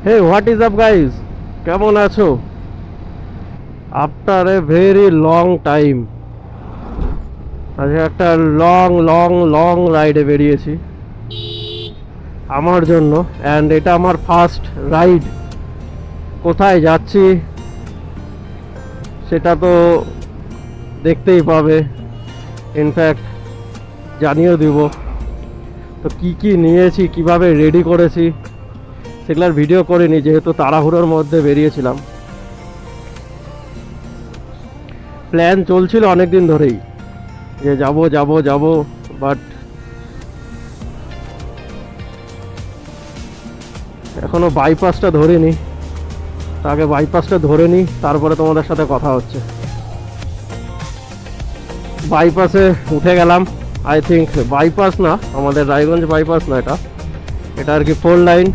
Hey, what is up guys? কেমন আছো? After a very long time আজকে একটা লং রাইডে বেরিয়েছি আমার জন্য, অ্যান্ড এটা আমার ফার্স্ট রাইড। কোথায় যাচ্ছি সেটা তো দেখতেই পাবে, ইনফ্যাক্ট জানিয়েও দিব। তো কি নিয়েছি, কিভাবে রেডি করেছি সেগুলোর ভিডিও করিনি, যেহেতু তাড়াহুড়োর মধ্যে বেরিয়েছিলাম। প্ল্যান চলছিল অনেক দিন ধরেই যে যাব, বাট এখনো বাইপাসটা ধরিনি। আগে বাইপাসটা ধরে নিই, তারপরে তোমাদের সাথে কথা হচ্ছে। বাইপাসে উঠে গেলাম। আই থিঙ্ক বাইপাস না, আমাদের রায়গঞ্জ বাইপাস না, এটা আর কি 4 লাইন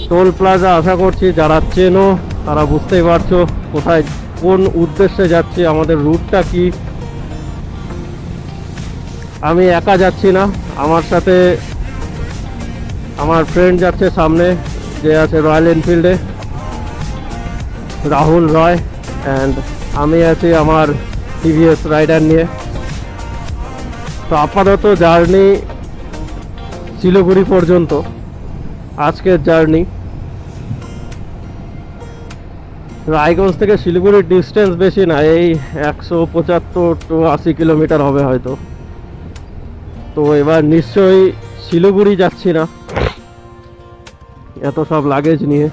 টোল প্লাজা। আশা করছি যারা চেনো তারা বুঝতেই পারছো কোথায়, কোন উদ্দেশ্যে যাচ্ছি, আমাদের রুটটা কি। আমি একা যাচ্ছি না, আমার সাথে আমার ফ্রেন্ড যাচ্ছে সামনে, যে আছে রয়্যাল এনফিল্ডে, রাহুল রয়, অ্যান্ড আমি আছি আমার টিভিএস রাইডার নিয়ে। তো আপাতত জার্নি শিলিগুড়ি পর্যন্ত আজকের জার্নি। রায়গঞ্জ থেকে শিলিগুড়ির ডিস্টেন্স বেশি না, এই 175 to 80 কিলোমিটার হবে হয়তো। তো এবার নিশ্চয়ই শিলিগুড়ি যাচ্ছি না এত সব লাগেজ নিয়ে।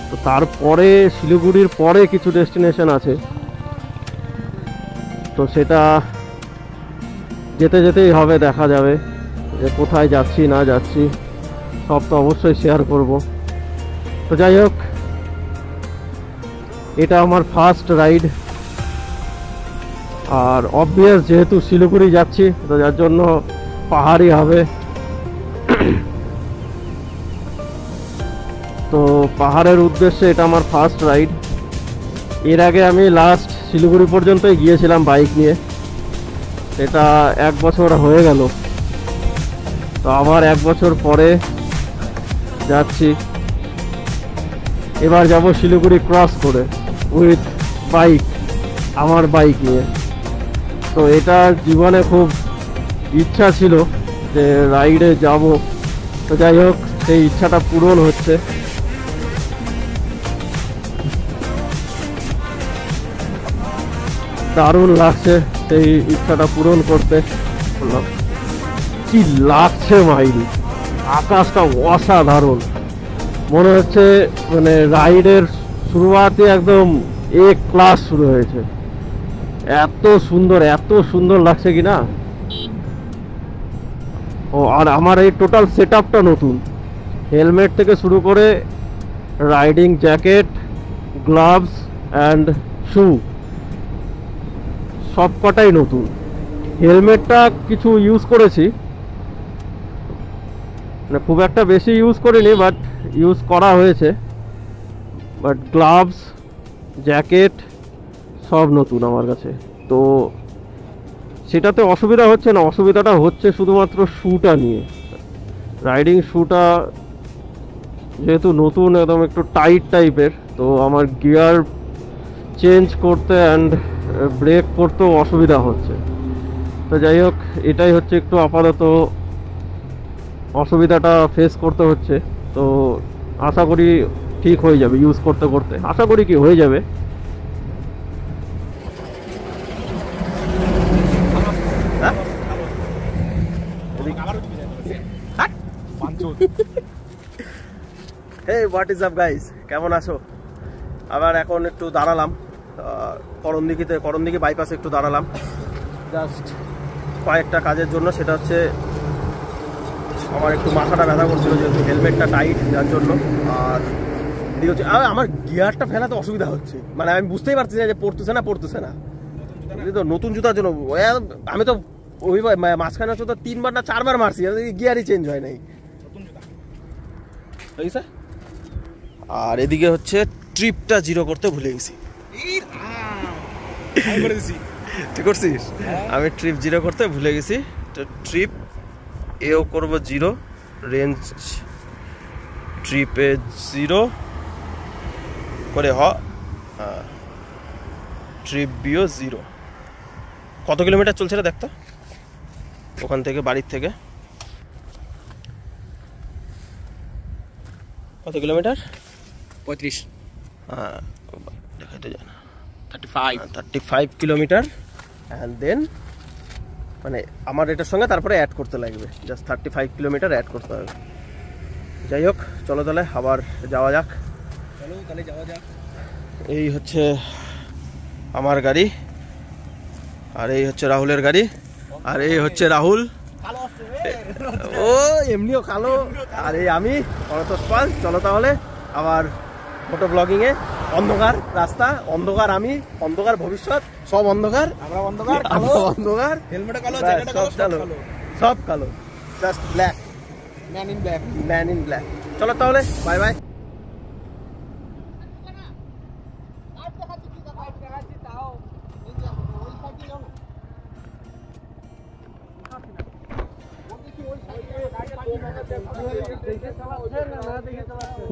তো তারপরে শিলিগুড়ির পরে কিছু ডেস্টিনেশন আছে, তো সেটা যেতেই হবে, দেখা যাবে যে কোথায় যাচ্ছি না যাচ্ছি, সব তো অবশ্যই শেয়ার করব। তো যাই হোক, এটা আমার ফার্স্ট রাইড, আর অবভিয়াস যেহেতু শিলিগুড়ি যাচ্ছি তো যার জন্য পাহাড়ি হবে। তো পাহাড়ের উদ্দেশ্যে এটা আমার ফার্স্ট রাইড। এর আগে আমি লাস্ট শিলিগুড়ি পর্যন্তই গিয়েছিলাম বাইক নিয়ে, এটা 1 বছর হয়ে গেল। তো আবার 1 বছর পরে যাচ্ছি। এবার যাব শিলিগুড়ি ক্রস করে উইথ বাইক, আমার বাইক নিয়ে। তো এটা জীবনে খুব ইচ্ছা ছিল যে রাইডে যাব। তো যাই হোক, সেই ইচ্ছাটা পূরণ হচ্ছে। দারুণ লাগছে সেই ইচ্ছাটা পূরণ করতে। কি লাগছে মাইরি, আকাশটা অসাধারণ মনে হচ্ছে, মানে রাইডের শুরুয়াতে একদম এক ক্লাস শুরু হয়েছে। এত সুন্দর লাগছে কিনা। ও আর আমার এই টোটাল সেট আপটা নতুন, হেলমেট থেকে শুরু করে riding jacket, gloves and shoe সব কটাই নতুন। হেলমেটটা কিছু ইউজ করেছি, মানে খুব একটা বেশি ইউজ করিনি, বাট ইউজ করা হয়েছে। বাট গ্লাভস, জ্যাকেট সব নতুন আমার কাছে। তো সেটাতে অসুবিধা হচ্ছে না, অসুবিধাটা হচ্ছে শুধুমাত্র শুটা নিয়ে। রাইডিং শুটা যেহেতু নতুন, একদম একটু টাইট টাইপের, তো আমার গিয়ার চেঞ্জ করতে অ্যান্ড ব্রেক করতেও অসুবিধা হচ্ছে। তো যাই হোক, এটাই হচ্ছে একটু আপাতত অসুবিধাটা ফেস করতে হচ্ছে। তো আশা করি ঠিক হয়ে যাবে, ইউজ করতে করতে আশা করি কি হয়ে যাবে। Hey, what is up guys? কেমন আছো? আবার এখন একটু দাঁড়ালাম করণদিঘি বাইপাসে একটু দাঁড়ালাম জাস্ট কয়েকটা কাজের জন্য। সেটা হচ্ছে আমার একটু মাথাটা ব্যথা করছিল, যেহেতু হেলমেটটা টাইট যার জন্য। আর এদিকে হচ্ছে আমার গিয়ারটা ফেলাতে অসুবিধা হচ্ছে, মানে আমি বুঝতেই পারছি না যে পড়তেছে না। তো নতুন জুতার জন্য আমি তো ওই মাঝখানে হচ্ছে তো 3বার না 4বার মারছি, গিয়ারই চেঞ্জ হয় নাই। আর এদিকে হচ্ছে ট্রিপটা 0 করতে ভুলে গেছি। ঠিক করছিস? আমি ট্রিপ 0 করতে ভুলে গেছি। তো ট্রিপ এও করবো 0, রেঞ্জ ট্রিপে 0 করে ট্রিপ বিও 0। কত কিলোমিটার চলছে রে দেখতো ওখান থেকে, বাড়ির থেকে কত কিলোমিটার? 35। হ্যাঁ দেখাইতে যায় না, 35 কিলোমিটার। অ্যান্ড দেন মানে আমার এটার সঙ্গে তারপরে অ্যাড করতে লাগবে, জাস্ট 35 কিলোমিটার অ্যাড করতে হবে। যাই হোক চলো তাহলে আবার যাওয়া যাক। চলো তাহলে যাওয়া যাক। এই হচ্ছে আমার গাড়ি, আর এই হচ্ছে রাহুলের গাড়ি, আর এই হচ্ছে রাহুল, ও এমনিও কালো, আর এই আমি অনতোষ পাল। চলো তাহলে আবার ফটো ব্লগিংয়ে। অন্ধকার রাস্তা, অন্ধকার আমি, অন্ধকার ভবিষ্যৎ, সব অন্ধকার, আমরা অন্ধকার, অন্ধকার, হেলমেটে কালো, জ্যাকেটে কালো, সব কালো, just black, man in black, man in black. চলো তাহলে বাই বাই।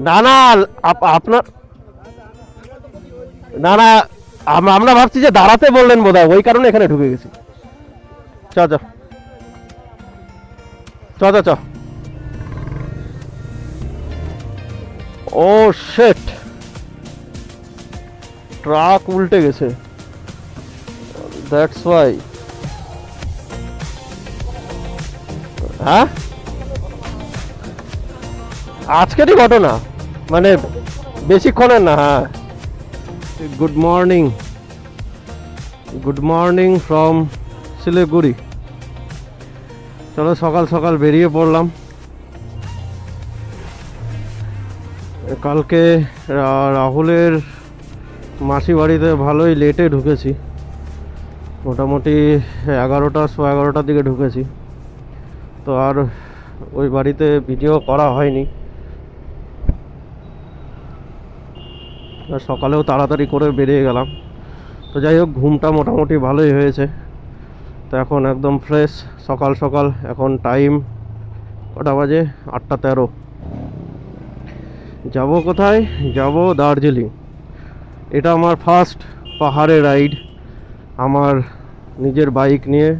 না না আপনার না না আমরা ভাবছি যে দাঁড়াতে বললেন বোধহয়, ওই কারণে এখানে ঢুকে গেছি। চ চ চ চ চ। ও শিট, ট্রাক উল্টে গেছে, দ্যাটস ওয়াই। হ্যাঁ আজকেরই ঘটনা, মানে বেশিক্ষণের না। হ্যাঁ good morning, good morning from Siliguri. চলো সকাল সকাল বেরিয়ে পড়লাম। কালকে রাহুলের মাসি বাড়িতে ভালোই লেটে ঢুকেছি, মোটামুটি 11টার দিকে ঢুকেছি, তো আর ওই বাড়িতে ভিডিও করা হয়নি। সকালেও তাড়াতাড়ি করে বেরিয়ে গেলাম। তো যাই হোক ঘুমটা মোটামুটি ভালোই হয়েছে, তো এখন একদম ফ্রেশ সকাল সকাল। এখন টাইম কটা বাজে? 8:13। যাব কোথায়? যাব দার্জিলিং। এটা আমার ফার্স্ট পাহাড়ে রাইড, আমার নিজের বাইক নিয়ে।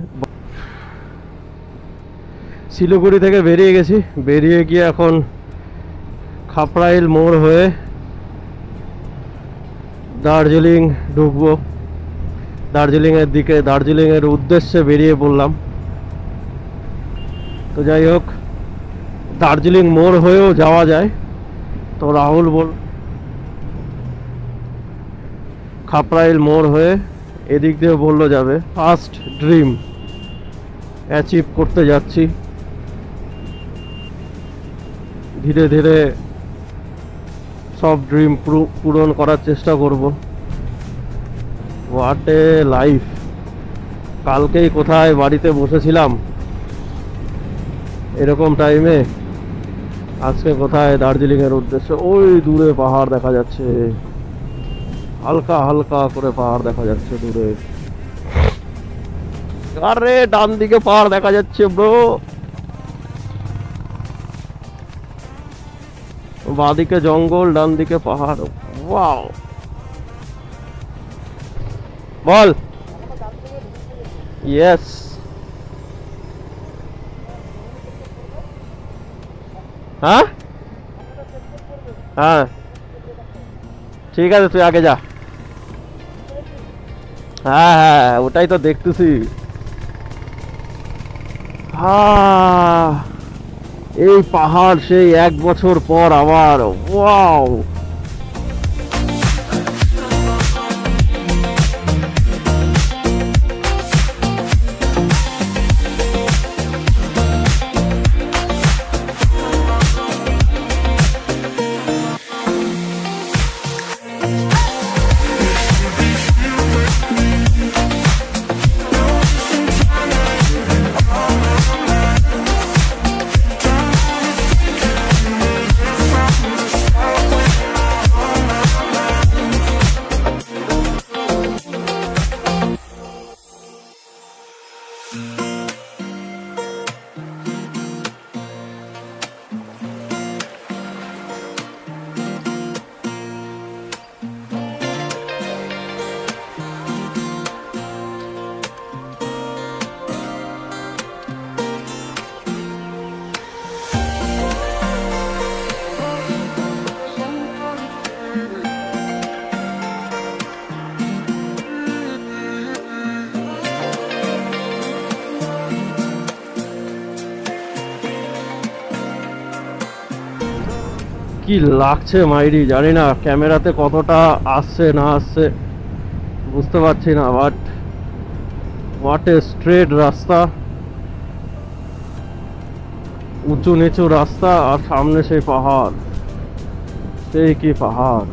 শিলিগুড়ি থেকে বেরিয়ে গেছি, বেরিয়ে গিয়ে এখন খাপড়াইল মোড় হয়ে দার্জিলিং ঢুকবো। দার্জিলিংয়ের দিকে, দার্জিলিংয়ের উদ্দেশ্যে বেরিয়ে পড়লাম। তো যাই হোক দার্জিলিং মোড় হয়েও যাওয়া যায়, তো রাহুল বল খাপড়াইল মোড় হয়ে এদিক দিয়ে বললো যাবে। ফার্স্ট ড্রিম অ্যাচিভ করতে যাচ্ছি, ধীরে ধীরে সব ড্রিম পূরণ করার চেষ্টা করব। What a life! কালকেই কোথায় বাড়িতে বসেছিলাম এরকম টাইমে, আজকে কোথায় দার্জিলিংয়ের উদ্দেশ্যে। ওই দূরে পাহাড় দেখা যাচ্ছে, হালকা হালকা করে পাহাড় দেখা যাচ্ছে দূরে। আরে ডান দিকে পাহাড় দেখা যাচ্ছে ব্রো, বাঁদিকে জঙ্গল, ডান দিকে পাহাড়। ওয়াও, বল। ইয়েস, হ্যাঁ হ্যাঁ ঠিক আছে, তুই আগে যা। হ্যাঁ হ্যাঁ ওটাই তো দেখতেছি। এই পাহাড় সেই 1 বছর পর আবার। ওয়াও, কি লাগছে মাইরি, জানি না ক্যামেরাতে কতটা আসছে না আসছে বুঝতে পারছি না, বাট হোয়াট এ স্ট্রেট রাস্তা, উঁচু নিচু রাস্তা, আর সামনে সেই পাহাড়, সেই কি পাহাড়।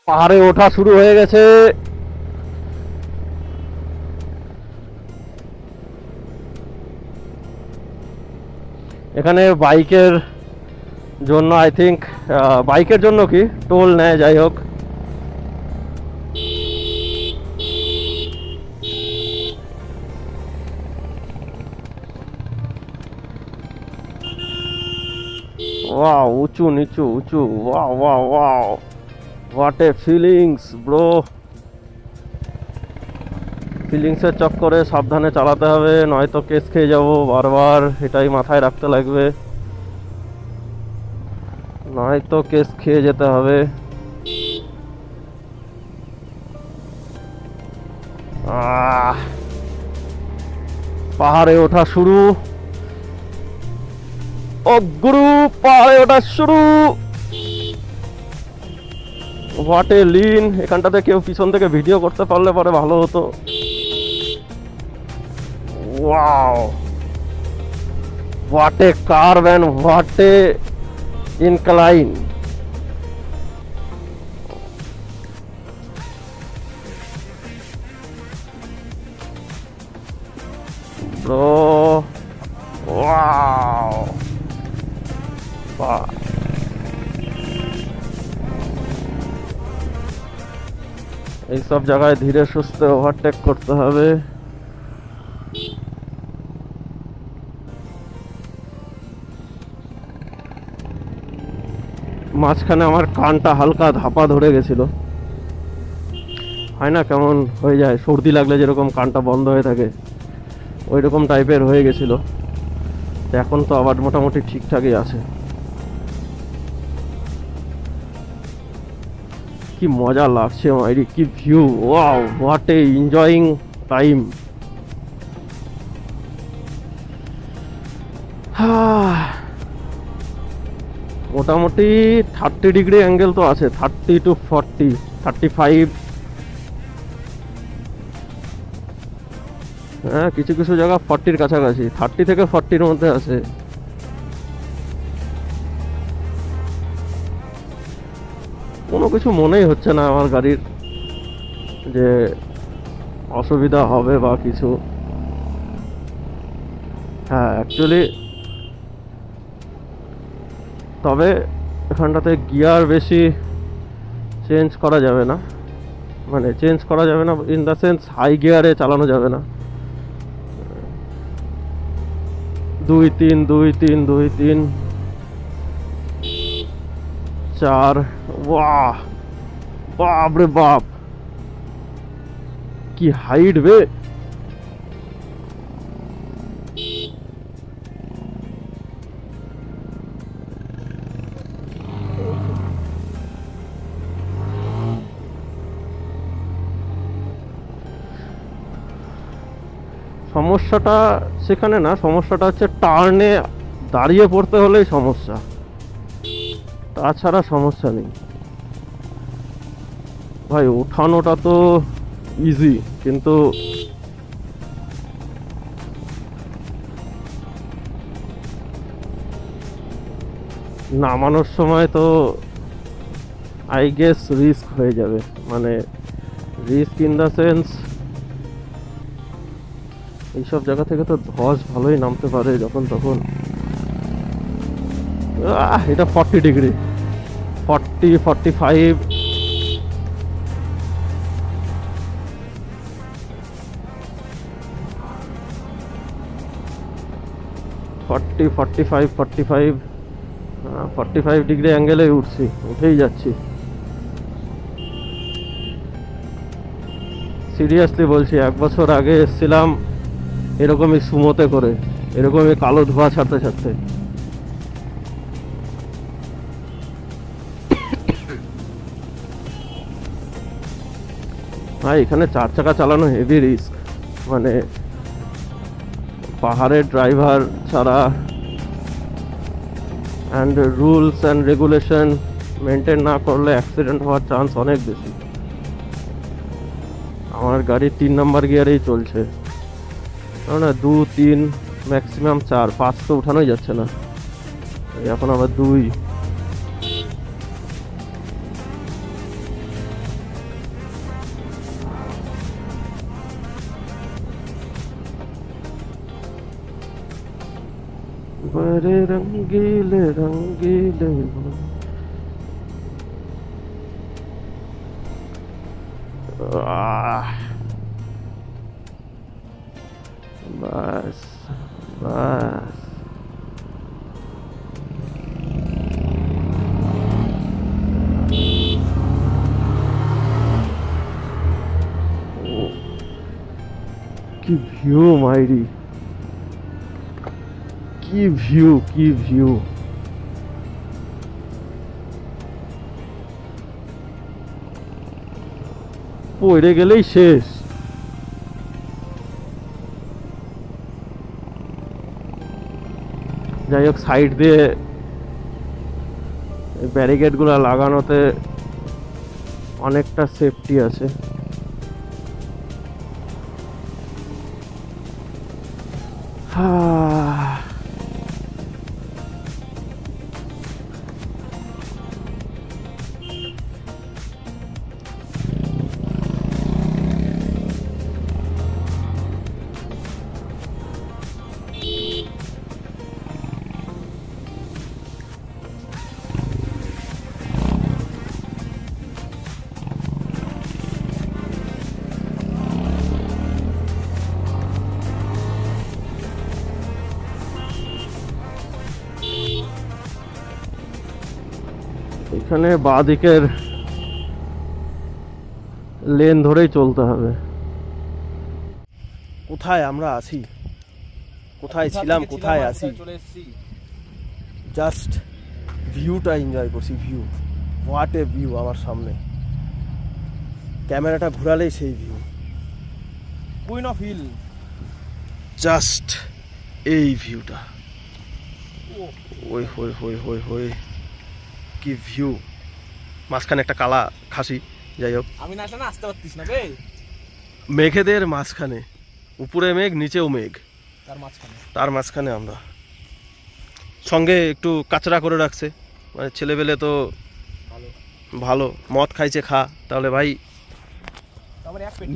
পাহাড়ে ওঠা শুরু হয়ে গেছে। এখানে বাইকের জন্য আই থিঙ্ক, বাইকের জন্য কি টোল নেয়, যাই হোক। ওয়াও, উঁচু নিচু উঁচু, wow wow wow, what a feelings bro. ফিলিংসের চক্করে সাবধানে চালাতে হবে, নয়তো কেস খেয়ে যাবো বারবার, এটাই মাথায় রাখতে লাগবে, নয়তো কেস খেয়ে যেতে হবে। পাহাড়ে ওঠা শুরু, ও গুরু, পাহাড়ে ওঠা শুরু। What a lean. এখানটাতে কেউ পিছন থেকে ভিডিও করতে পারলে পরে ভালো হতো। Wow, what a curve and what a incline. Bro, wow, বাহ। এইসব জায়গায় ধীরে সুস্থে ওভারটেক করতে হবে। মাঝখানে আমার কানটা হালকা ধাপা ধরে গেছিল, হয় না কেমন হয়ে যায় সর্দি লাগলে যেরকম কানটা বন্ধ হয়ে থাকে, ওই রকম টাইপের হয়ে গেছিল। এখন তো আবার মোটামুটি ঠিকঠাকই আছে। কি মজা লাগছে মাইরি, কি view, wow, what A enjoying time. মোটামুটি 30 ডিগ্রি অ্যাঙ্গেল তো আছে, 30 to 40, 35। হ্যাঁ, কিছু কিছু জায়গা 40-র কাছাকাছি, 30 থেকে 40-র মধ্যে আছে। কোনো কিছু মনেই হচ্ছে না আমার গাড়ির যে অসুবিধা হবে বা কিছু। হ্যাঁ অ্যাকচুয়ালি, তবে এখানটাতে গিয়ার বেশি চেঞ্জ করা যাবে না, মানে চেঞ্জ করা যাবে না ইন দ্য সেন্স হাই গিয়ারে চালানো যাবে না। 2-3 2-3 2-3 4, वाह बाप रे बाप, की हाइट वे। সমস্যাটা সেখানে না, সমস্যাটা হচ্ছে টার্নে দাঁড়িয়ে পড়তে হলেই সমস্যা, তাছাড়া সমস্যা নেই ভাই। ওঠানোটা তো ইজি, কিন্তু নামানোর সময় তো আই গেস রিস্ক হয়ে যাবে, মানে রিস্ক ইন দ্য সেন্স এইসব জায়গা থেকে তো ধস ভালোই নামতে পারে যখন তখন। এটা 40 ডিগ্রি, 45 45 ডিগ্রি অ্যাঙ্গেলে উঠছি, উঠেই যাচ্ছি। সিরিয়াসলি বলছি, 1 বছর আগে এসেছিলাম এরকমই সুমোতে করে, এরকমই কালো ধোঁয়া ছাড়তে ছাড়তে। ভাই এখানে 4 চাকা চালানো হেভি রিস্ক, মানে পাহাড়ের ড্রাইভার ছাড়া and rules and regulation maintain না করলে অ্যাক্সিডেন্ট হওয়ার চান্স অনেক বেশি। আমার গাড়ি 3 নাম্বার গিয়ারেই চলছে, না 2, 3, ম্যাক্সিমাম 4, 5 তো উঠানোই যাচ্ছে না, এখন আবার 2। बड़े रंगीले रंगीले बस बस কি ভিউ মাইরি, কি ভিউ, কি ভিউ। পড়ে গেলেই শেষ। যাই হোক, সাইড দিয়ে ব্যারিকেড গুলো লাগানোতে অনেকটা সেফটি আছে। এখানে বাঁ দিকের লেন ধরেই চলতে হবে। কোথায় আমরা আছি, কোথায় ছিলাম, কোথায় আছি, জাস্ট ভিউটা এনজয় করছি। ভিউ, হোয়াট এ ভিউ আমার সামনে, ক্যামেরাটা ঘোরালেই সেই view. Queen of hill, just এই ভিউটা, ওই হই হই হই হই কি ভিউ। মাঝখানে একটা কালা খাসি, যাই হোক আমি না আসলে আসতে পারতিস না বে, মেঘেদের মাঝখানে, উপরে মেঘ নিচেও মেঘ, তার মাঝখানে আমরা। সঙ্গে একটু কাচরা করে রাখছে, মানে ছেলেবেলে তো ভালো মদ খাইছে, খা তাহলে ভাই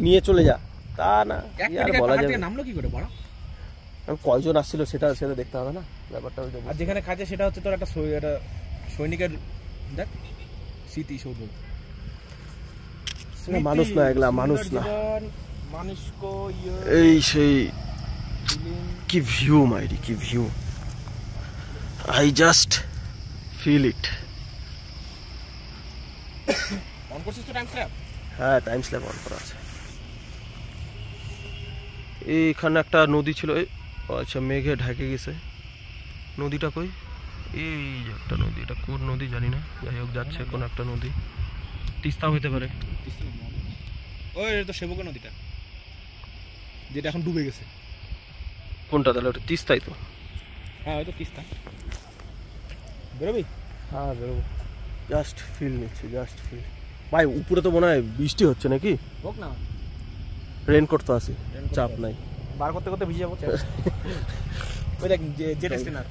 নিয়ে চলে যা, তা না বলা যাবে। নামলো কি করে বড়, কয়জন আসছিল সেটা সেটা দেখতে হবে না ব্যাপারটা। আর যেখানে খাচ্ছে সেটা হচ্ছে তোর একটা সৈনিকের দেখ স্মৃতি সৌধ। মানুষ না এগুলা, মানুষ না, মানুষ কো এই সেই কি ভিউ মাইরি, কি view. I just feel it. On করছিস তো টাইম স্ল্যাপ? হ্যাঁ, টাইম স্ল্যাপ অন করা আছে। এইখানে একটা নদী ছিল, আচ্ছা মেঘে ঢেকে গেছে। নদীটা কই? এই একটা নদী, এটা কোন নদী জানি না, যাই হোক যাচ্ছে কোন একটা নদী, তিস্তা হইতে পারে। ওই তো সেবক নদীটা, যেটা এখন ডুবে গেছে। কোনটা তাহলে? ওটা তিস্তাই তো। হ্যাঁ ওই তো তিস্তা। বেরোবি? হ্যাঁ বেরোবো। জাস্ট ফিল নিচ্ছি, জাস্ট ফিল। ভাই উপরে তো মনে হয় বৃষ্টি হচ্ছে নাকি? হোক না, রেনকোট তো আছে, চাপ নাই। বার করতে করতে ভিজে যাবো। ওই দেখ জেট স্টেনার।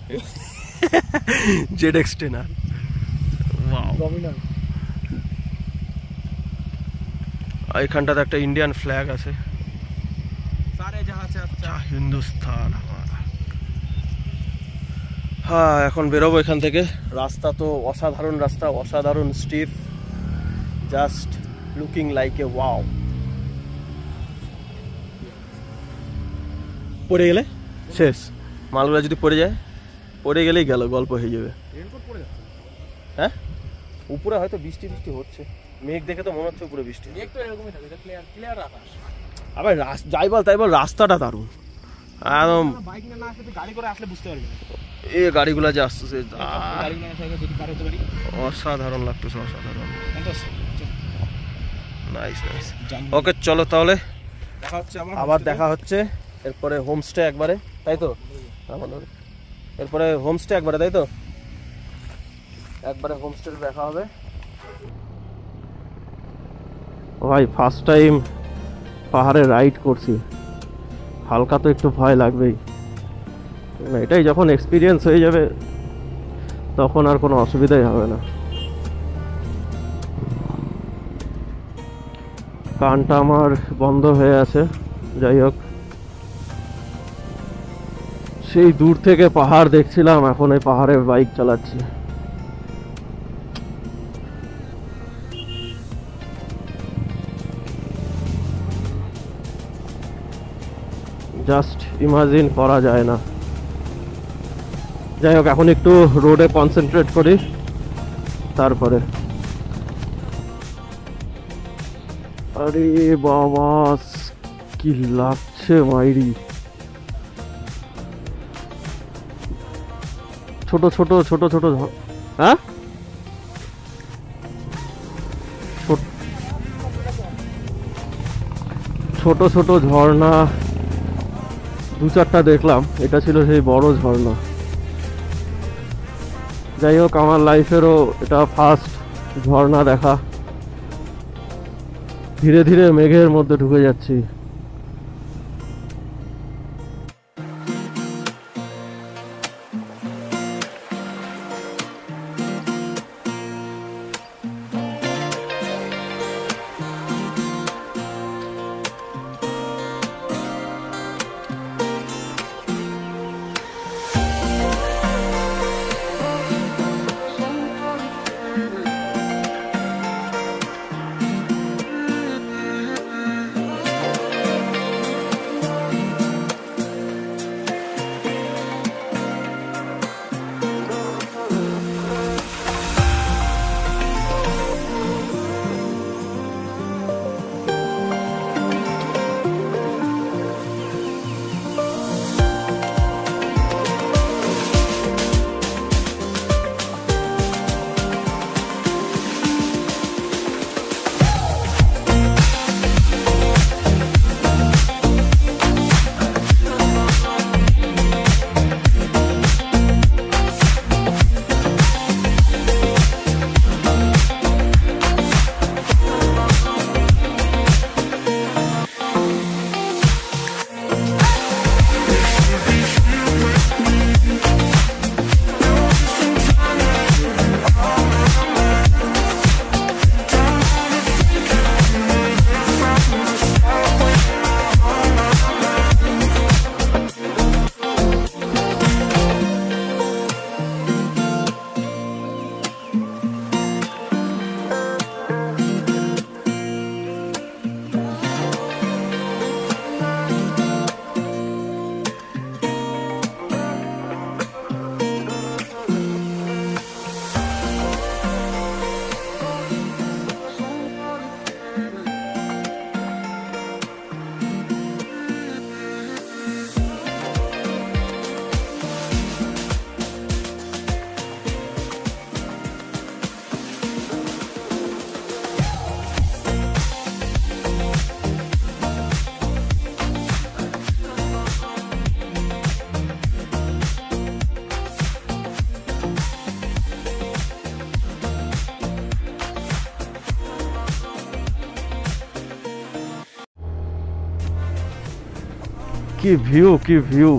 ZX 10R। ওয়াও, এখানটাতে একটা ইন্ডিয়ান ফ্ল্যাগ আছে, सारे जहां से अच्छा হিন্দুস্তান। হ্যাঁ, এখন বেরোবো এখান থেকে। রাস্তা তো অসাধারণ রাস্তা, অসাধারণ steep, just looking like a wow. পড়ে গেলে শেষ, মালগুলা যদি পড়ে যায়, পড়ে গেলেই গেল, গল্প হয়ে যাবে। रेनकोट পড়ে যাচ্ছে। হ্যাঁ, উপরে হয়তো বৃষ্টি বৃষ্টি হচ্ছে, মেঘ দেখে তো মনে হচ্ছে উপরে বৃষ্টি। মেঘ তো এরকমই থাকে, ক্লিয়ার ক্লিয়ার আকাশ। আবার যাই বল তাই বল, রাস্তাটা দারুণ একদম। বাইক না আসলে তুই গাড়ি করে আসলে বুঝতে পারবি না এই গাড়িগুলা যে আসতেছে, গাড়ি না আসলে যদি কার হতে পারি। অসাধারণ লাগতেছে, অসাধারণ। Nice nice. জানি। ওকে চলো তাহলে, দেখা হচ্ছে আবার দেখা হচ্ছে। এরপরে হোমস্টে একবারে, তাই তো? আমাদের এরপরে হোমস্টে একবারে, তাই তো? একবারে হোমস্টে দেখা হবে। ভাই ফার্স্ট টাইম পাহাড়ে রাইড করছি, হালকা তো একটু ভয় লাগবেই। এটাই যখন এক্সপিরিয়েন্স হয়ে যাবে তখন আর কোনো অসুবিধাই হবে না। কানটা আমার বন্ধ হয়ে আছে। যাই হোক, সেই দূর থেকে পাহাড় দেখছিলাম, এখন এই পাহাড়ে বাইক চালাচ্ছি। জাস্ট ইমাজিন করা যায় না। যাই হোক, এখন একটু রোডে কনসেন্ট্রেট করি, তারপরে। আরে বাবা, কি লাগছে মাইরি! ছোট ছোট ছোট ছোট, হ্যাঁ ছোট ছোট ঝর্ণা দু চারটা দেখলাম, এটা ছিল সেই বড় ঝর্ণা। যাই হোক, আমার লাইফেরও এটা ফার্স্ট ঝর্ণা দেখা। ধীরে ধীরে মেঘের মধ্যে ঢুকে যাচ্ছি। কি ভিউ, কি ভিউ!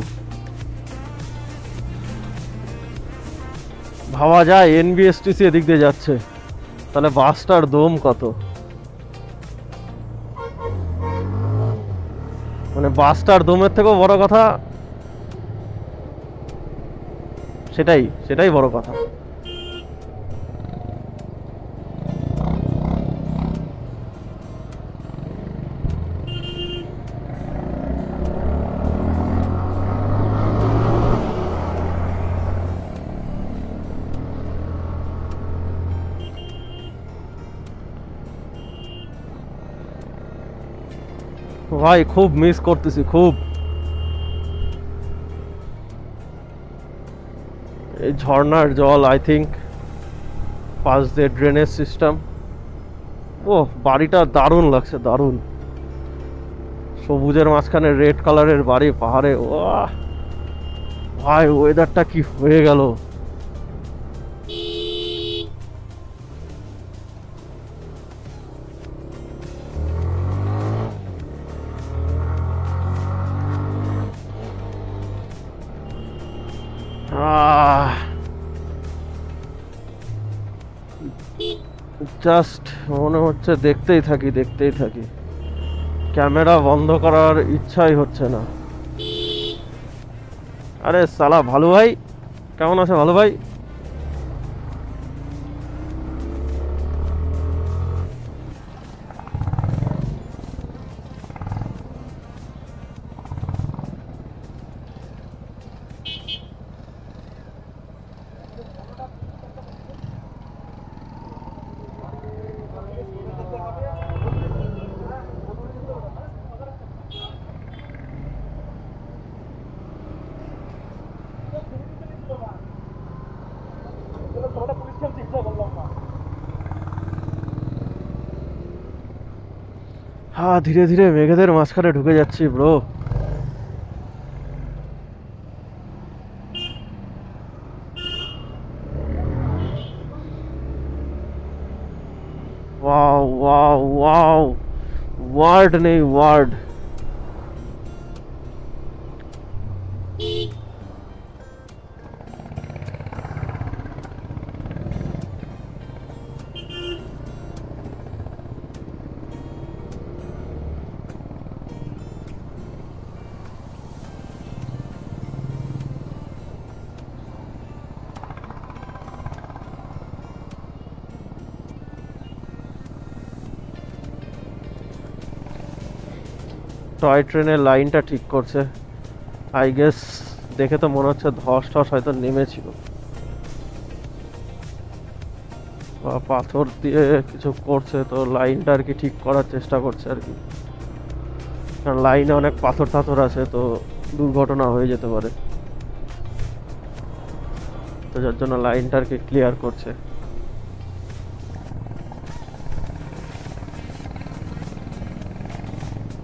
ভাবা যায় এনবিএসটিসি এদিক দিয়ে যাচ্ছে, তাহলে বাসটার দম কত, মানে বাসটার দমের থেকেও বড় কথা সেটাই বড় কথা। ভাই খুব মিস করতেছি খুব এই ঝর্ণার জল, আই থিঙ্ক পাস দিয়ে ড্রেনেজ সিস্টেম। ও বাড়িটা দারুণ লাগছে, দারুণ, সবুজের মাঝখানে রেড কালারের বাড়ি পাহাড়ে। ও ভাই ওয়েদারটা কি হয়ে গেল। জাস্ট মনে হচ্ছে দেখতেই থাকি, ক্যামেরা বন্ধ করার ইচ্ছাই হচ্ছে না। আরে সালা ভালু ভাই, কেমন আছে ভালু ভাই? হ্যাঁ ধীরে ধীরে মেঘেদের মাঝখানে ঢুকে যাচ্ছি bro. Wow wow wow, word নেই ওয়ার্ড। টয় ট্রেনের লাইনটা ঠিক করছে আই গেস, দেখে তো মনে হচ্ছে ধস টস হয়তো নেমেছিল, বা পাথর দিয়ে কিছু করছে, তো লাইনটা আর কি ঠিক করার চেষ্টা করছে আর কি, কারণ লাইনে অনেক পাথর টাথর আছে, তো দুর্ঘটনা হয়ে যেতে পারে, তো যার জন্য লাইনটা আর কি ক্লিয়ার করছে।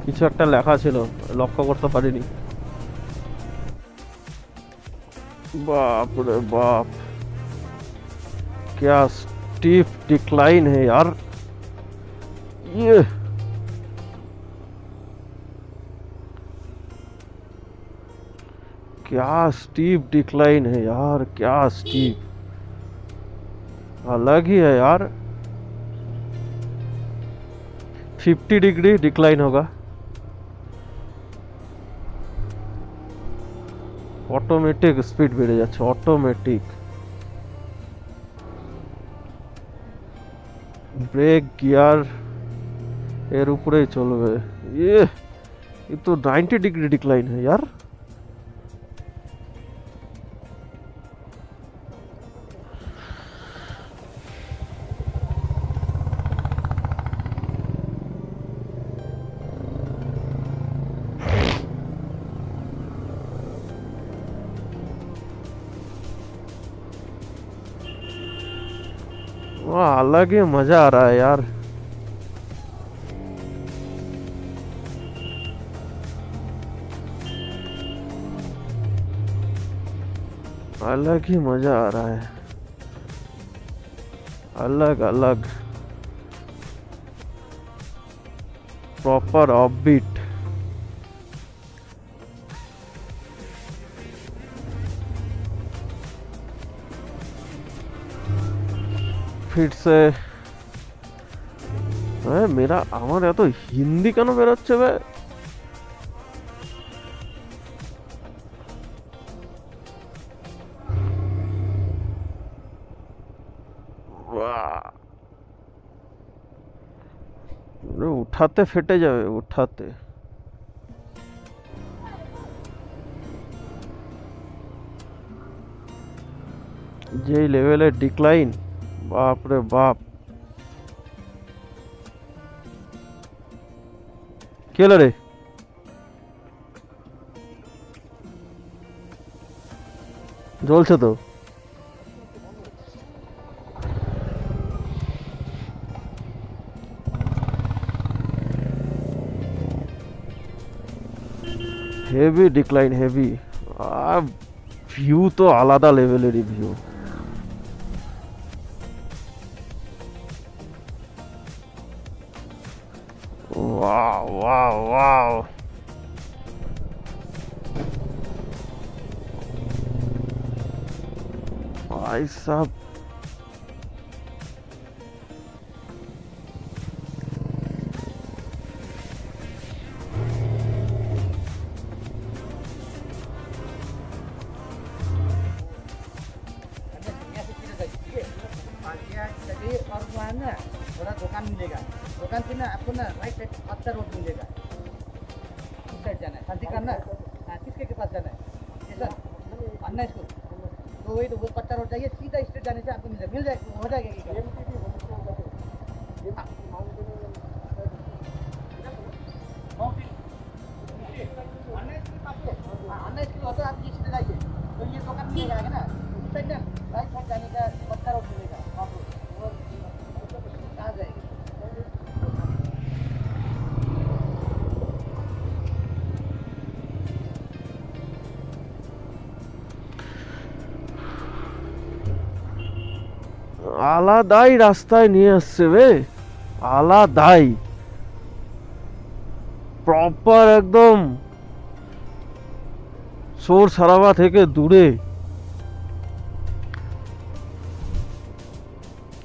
কিছু একটা লেখা ছিল, লক্ষ্য করতে পারিনি। बाप रे बाप, क्या स्टीप डिक्लाइन है यार ये। क्या स्टीप डिक्लाइन है यार, क्या स्टीप, अलग ही है यार। 50 डिग्री डिक्लाइन होगा। অটোমেটিক স্পিড বেড়ে যাচ্ছে, অটোমেটিক ব্রেক গিয়ার এর উপরেই চলবে। ये तो 90 डिग्री डिक्लाइन है यार। वाह अलग ही मजा आ रहा है यार। अलग ही मजा आ रहा है, अलग अलग प्रॉपर ऑफबीट। फिर से मेरा আমার এত হিন্দি কেন বেরোচ্ছে বে उठाते फेटे जावे उठाते जे लेवल डिक्लाइन बाप रे बाप क्या रे জ্বলছে তো হেভি ডিক্লাইন হেভি ভিউ তো আলাদা লেভেলেরই ভিউ ওয়াও ওয়াও ওয়াও ভাই সাব दुकान मिलेगा दुकान से ना आपको ना राइट साइड अच्छा रोड मिलेगा उस साइड जाना है शांति करना किसके के पास जाना है सर अन्ना स्कूल तो वही तो वो कच्चा रोड चाहिए सीधा स्ट्रेट जाने से आपको मिल जाएगा हो जाएगा अन्ना स्कूल होता है आप ये सीधे जाइए तो ये दुकान मिलेगा ना उस साइड ना राइट साइड जाने का कच्चा रोड मिलेगा आ जाएगी আলাদাই রাস্তায় নিয়ে আসছে বে আলাদাই প্রপার একদম শোর সারাবা থেকে দূরে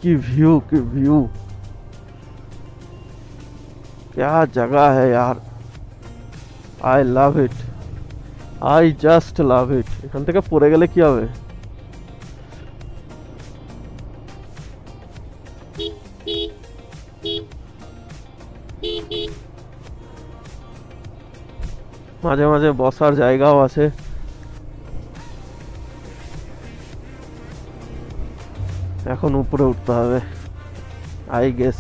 की व्यू क्या जगह है यार I love it I just love it এখান থেকে পড়ে গেলে কি হবে মাঝে মাঝে বসার জায়গাও আছে এখন উপরে উঠতে হবে আই গেস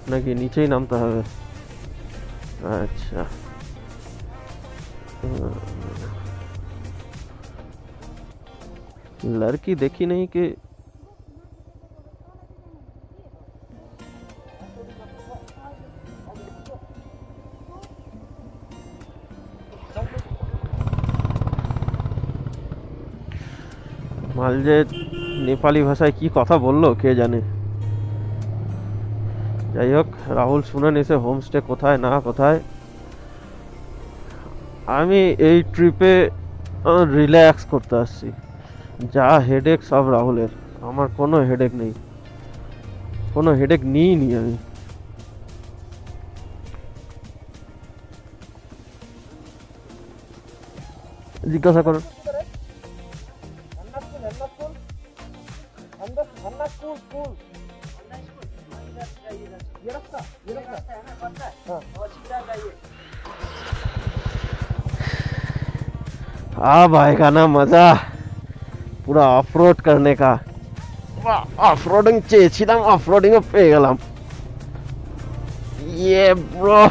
নাকি নিচেই নামতে হবে আচ্ছা लड़की देखी नहीं कि মাল যে নেপালি ভাষায় কি কথা বললো কে জানে যাই হোক রাহুল শুনে নিছে হোমস্টে কোথায় না কোথায় আমি এই ট্রিপে রিল্যাক্স করতে আসছি যা হেডেক সব রাহুলের আমার কোনো হেডেক নেই কোনো হেডেক নিইনি আমি জিজ্ঞাসা করুন अब आएगा ना मजा पूरा ऑफ रोड करने का ऑफ रोडिंग চেয়েছিলাম অফ রোডিং এ পেয়ে গেলাম ये ब्रो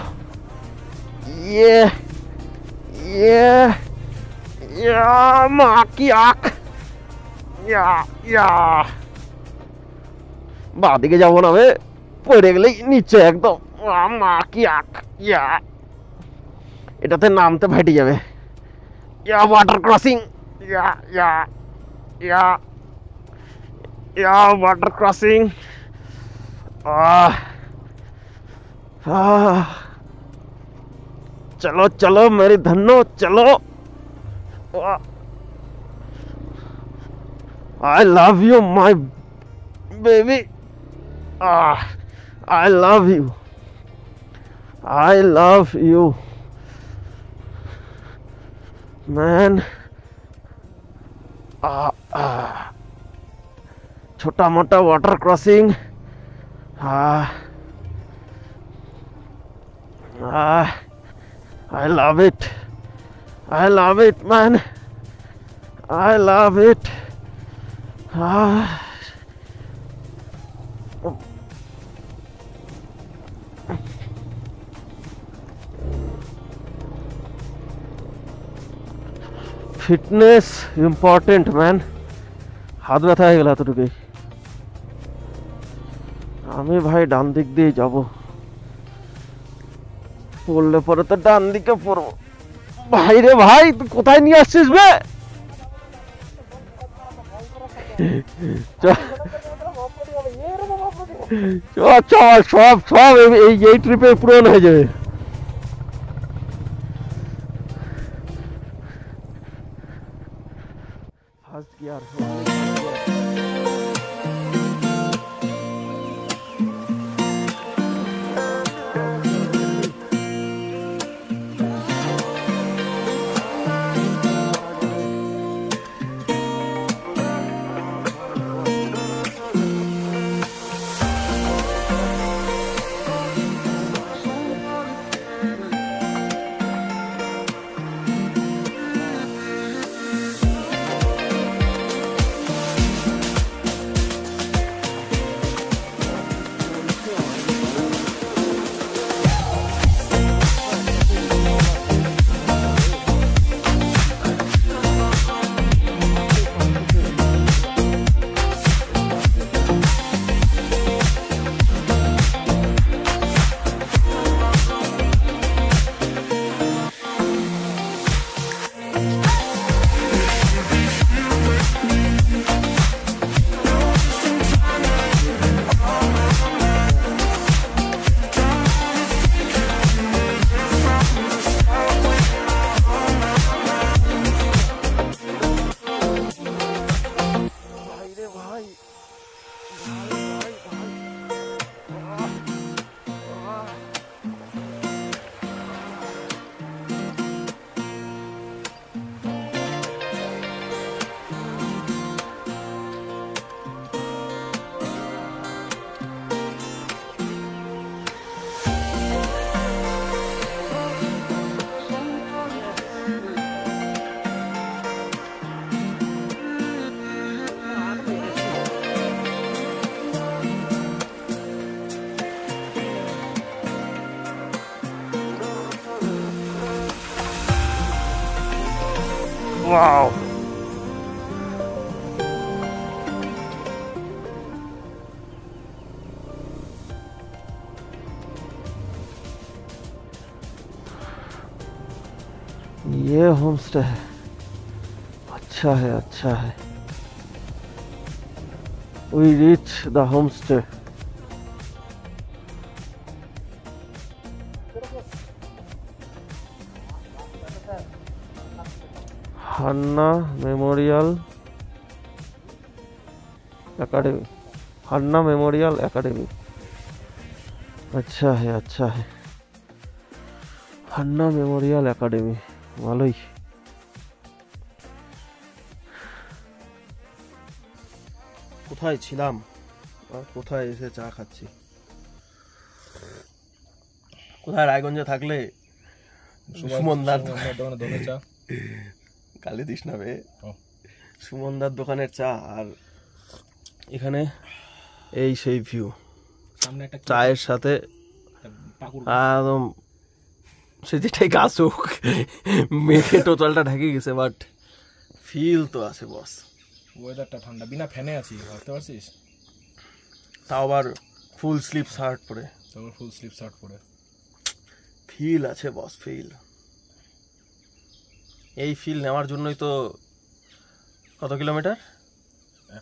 ये या माँ की आँख या বাদিকে যাবো না বে পড়ে গেলেই নিচে একদম মা কি আঁক ইয়া এটাতে নামতে ফাটে যাবে ইয়া ওয়াটার ক্রসিং ইয়া ইয়া ইয়া ইয়া ওয়াটার ক্রসিং चलो चलो मेरी धन्नो चलो I love you my baby. I love you. I love you, man. छोटा मोटा water crossing. I love it. I love it, man. I love it. Fitness important man. হাত ব্যথা হয়ে গেল এতটুকুই. আমি ভাই ডান দিক দিয়ে যাব, পড়লে পরে তো ডান দিকে পড়বো. ভাই রে ভাই, তুই কোথায় নিয়ে আসছিস বে? চল সব সব এই ট্রিপে পূরণ হয়ে যাবে. First gear. Wow. ये होम स्टे है. अच्छा है, अच्छा है. We reach the homestay. Hanna Memorial Academy. Hanna Memorial Academy. अच्छा है, अच्छा है. हन्ना मेमोरियल एकेडमी ভালোই. কোথায় ছিলাম আর কোথায় এসে চা খাচ্ছি. কোথায় রায়গঞ্জে থাকলে সুমনদার দোকানে চা. কালি দিস না বে. সুমনদার দোকানের চা. আর এখানে এই সেই ভিউ, সামনে একটা চায়ের সাথে একদম সে যেটাই গাছ হোক মেঘে টোটালটা ঢেকে গেছে, বাট ফিল তো আছে বস. ওয়েদারটা ঠান্ডা, বিনা ফ্যানে আছি, ভাবতে পারছিস? তাও আবার ফুল স্লিভ শার্ট পরে. ফুল স্লিভ শার্ট পরে ফিল আছে বস, ফিল. এই ফিল নেওয়ার জন্যই তো কত কিলোমিটার?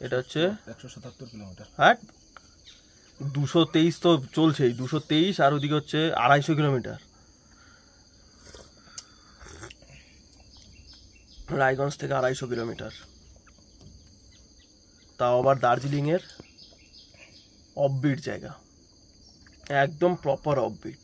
এটা হচ্ছে 177 কিলোমিটার. হ্যাঁ, 223 তো চলছেই. 223 আর ওদিকে হচ্ছে 250 কিলোমিটার. রায়গঞ্জ থেকে 250 কিলোমিটার. তাও আবার দার্জিলিংয়ের অফবিট জায়গা, একদম প্রপার অফবিট।